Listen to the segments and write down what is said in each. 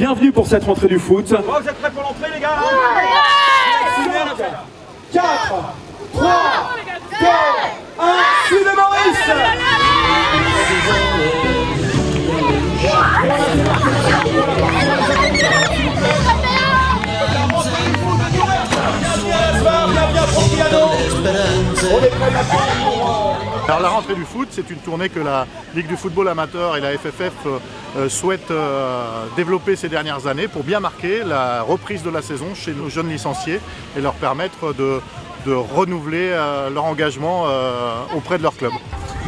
Bienvenue pour cette rentrée du foot. Vous êtes prêts pour l'entrée les gars? 4, 3, 2, 1, suivez Maurice. Alors la rentrée du foot, c'est une tournée que la Ligue du football amateur et la FFF souhaitent développer ces dernières années pour bien marquer la reprise de la saison chez nos jeunes licenciés et leur permettre de renouveler leur engagement auprès de leur club.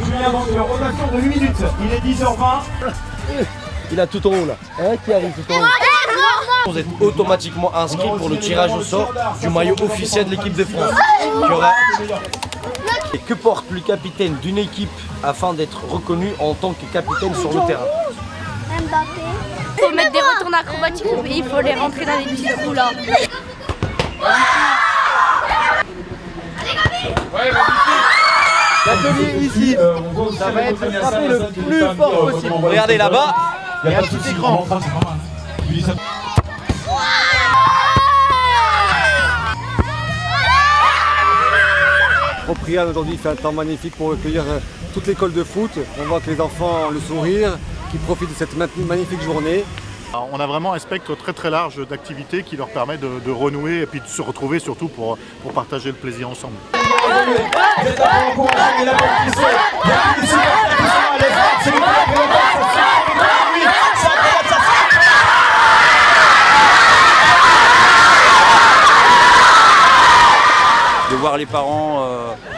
Julien Banqueur, rotation de 8 minutes, il est 10h20. Il a tout en haut là, qui arrive tout en haut. Vous êtes automatiquement inscrit pour le tirage au sort du maillot officiel de l'équipe de France. Et que porte le capitaine d'une équipe afin d'être reconnu en tant que capitaine sur le terrain? Mbappé. Il faut mettre des retours acrobatiques et il faut les rentrer dans les petits trous là. L'atelier ici, ça va être frappé le plus fort possible. Regardez là-bas, il y a un petit écran. Propriane aujourd'hui fait un temps magnifique pour accueillir toute l'école de foot. On voit que les enfants ont le sourire, qui profitent de cette magnifique journée. Alors, on a vraiment un spectre très très large d'activités qui leur permet de renouer et puis de se retrouver surtout pour partager le plaisir ensemble. De voir les parents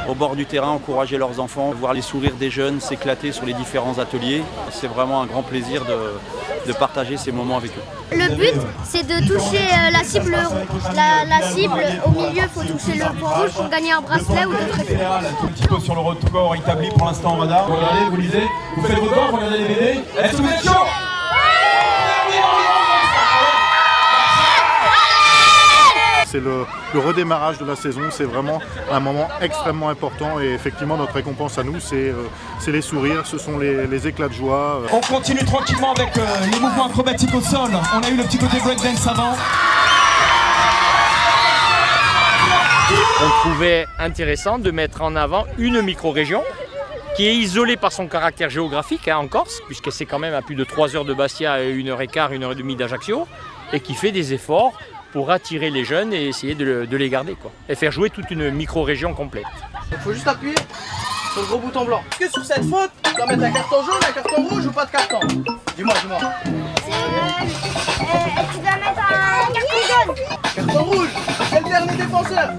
au bord du terrain encourager leurs enfants, voir les sourires des jeunes s'éclater sur les différents ateliers. C'est vraiment un grand plaisir de partager ces moments avec eux. Le but, c'est de toucher la cible au milieu, il faut toucher le point rouge pour gagner un bracelet ou d'autres trucs. Un petit peu sur le record établi pour l'instant en radar. Vous regardez, vous lisez, vous faites vos temps, vous regardez les BD. Est-ce que vous êtes chaud? C'est le redémarrage de la saison, c'est vraiment un moment extrêmement important et effectivement notre récompense à nous c'est les sourires, ce sont les éclats de joie. On continue tranquillement avec les mouvements acrobatiques au sol. On a eu le petit côté breakdance avant. On trouvait intéressant de mettre en avant une micro-région qui est isolée par son caractère géographique en Corse, puisque c'est quand même à plus de 3 heures de Bastia et 1h15, 1h30 d'Ajaccio, et qui fait des efforts pour attirer les jeunes et essayer de les garder, quoi. Et faire jouer toute une micro-région complète. Il faut juste appuyer sur le gros bouton blanc. Est-ce que sur cette faute, tu dois mettre un carton jaune, un carton rouge ou pas de carton? Dis-moi. Tu dois mettre un carton jaune. Carton rouge, c'est le dernier défenseur.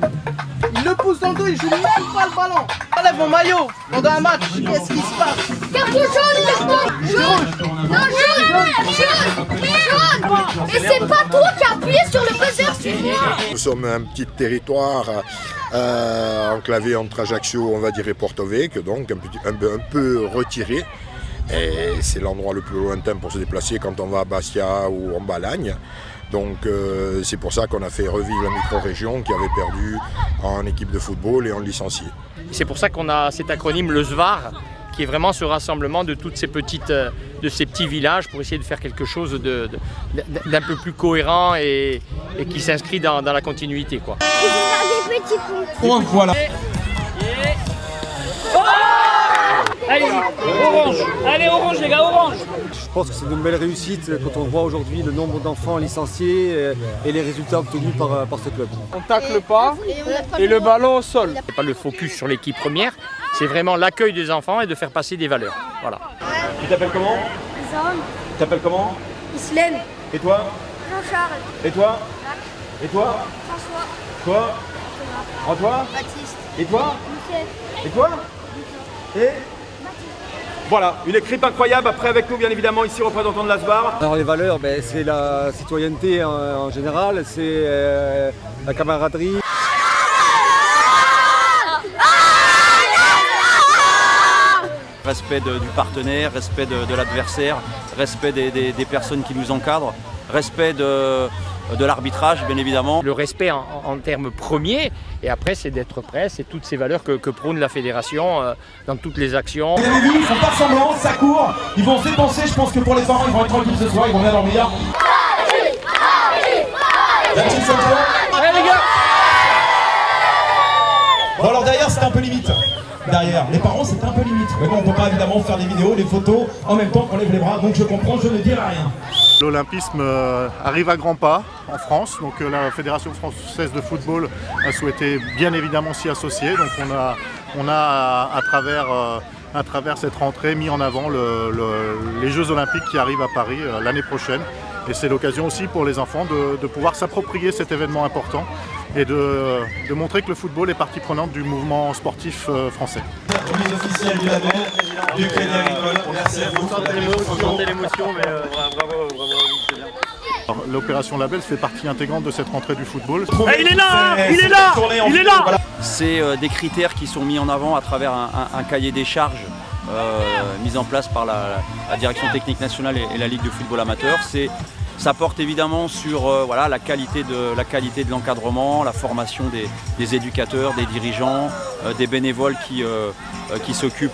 Il le pousse dans le dos, il joue même pas le ballon. Enlève mon maillot pendant un match, qu'est-ce qui se passe? Carton jaune, carton jaune. Non, jaune. Et c'est pas toi qui as appuyé sur le buzzer, c'est moi. Nous sommes un petit territoire enclavé entre Ajaccio, on va dire, et Porto-Vecchio, donc un peu retiré. Et c'est l'endroit le plus lointain pour se déplacer quand on va à Bastia ou en Balagne. Donc c'est pour ça qu'on a fait revivre la micro-région qui avait perdu en équipe de football et en licencié. C'est pour ça qu'on a cet acronyme, le SVAR, qui est vraiment ce rassemblement de toutes ces petits villages pour essayer de faire quelque chose d'un peu plus cohérent et qui s'inscrit dans la continuité, quoi. Et je vais faire des petits ponts. Voilà. Allez, orange. Allez, orange, les gars, orange. Je pense que c'est une belle réussite quand on voit aujourd'hui le nombre d'enfants licenciés et les résultats obtenus par ce club. On tacle pas et le ballon au sol. C'est pas le focus sur l'équipe première, c'est vraiment l'accueil des enfants et de faire passer des valeurs. Voilà. Tu t'appelles comment? Zone. Tu t'appelles comment? Islem. Et toi? Jean-Charles. Et toi? Et toi? François. Toi? Antoine? Baptiste. Et toi? Michel. Et toi? Et? Voilà, une équipe incroyable. Après avec nous bien évidemment ici représentant de l'ASVAR. Alors les valeurs, c'est la citoyenneté en général, c'est la camaraderie. Respect du partenaire, respect de l'adversaire, respect des personnes qui nous encadrent, respect de l'arbitrage bien évidemment. Le respect en termes premiers, et après c'est d'être prêt, c'est toutes ces valeurs que prône la fédération dans toutes les actions. Vous avez vu, ils font pas semblant, ça court, ils vont se dépenser, je pense que pour les parents ils vont être tranquilles ce soir, ils vont bien dormir. La petite photo. Allez les gars. Bon alors derrière c'était un peu limite. Derrière, les parents c'était un peu limite. Mais bon, on peut pas évidemment faire des vidéos, des photos en même temps qu'on lève les bras. Donc je comprends, je ne dirai rien. L'olympisme arrive à grands pas en France, donc la Fédération française de football a souhaité bien évidemment s'y associer. Donc on a à travers cette rentrée mis en avant les Jeux Olympiques qui arrivent à Paris l'année prochaine. Et c'est l'occasion aussi pour les enfants de pouvoir s'approprier cet événement important et de montrer que le football est partie prenante du mouvement sportif français. Remise officielle du label du Crédit Agricole. Merci à vous. On sentait l'émotion, mais bravo, c'est bien. L'opération Label fait partie intégrante de cette rentrée du football. Il est là, il est là, il est là. C'est des critères qui sont mis en avant à travers un cahier des charges mis en place par la Direction technique nationale et la Ligue de football amateur. Ça porte évidemment sur voilà, la qualité de l'encadrement, la formation des éducateurs, des dirigeants, des bénévoles qui s'occupent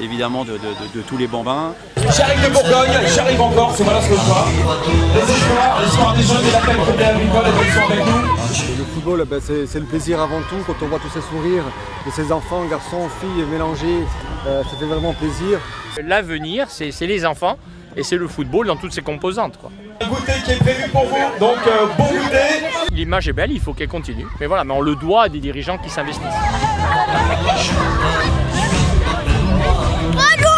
évidemment de tous les bambins. J'arrive de Bourgogne, j'arrive en Corse, voilà ce que je vois. L'histoire des jeunes et l'appel Crédit Agricole, ils sont avec nous. Le football, c'est le plaisir avant tout. Quand on voit tous ces sourires de ces enfants, garçons, filles mélangés, ça fait vraiment plaisir. L'avenir, c'est les enfants et c'est le football dans toutes ses composantes, quoi. Un goûter qui est prévu pour vous, donc bon goûter. L'image est belle, il faut qu'elle continue. Mais voilà, mais on le doit à des dirigeants qui s'investissent. Bravo.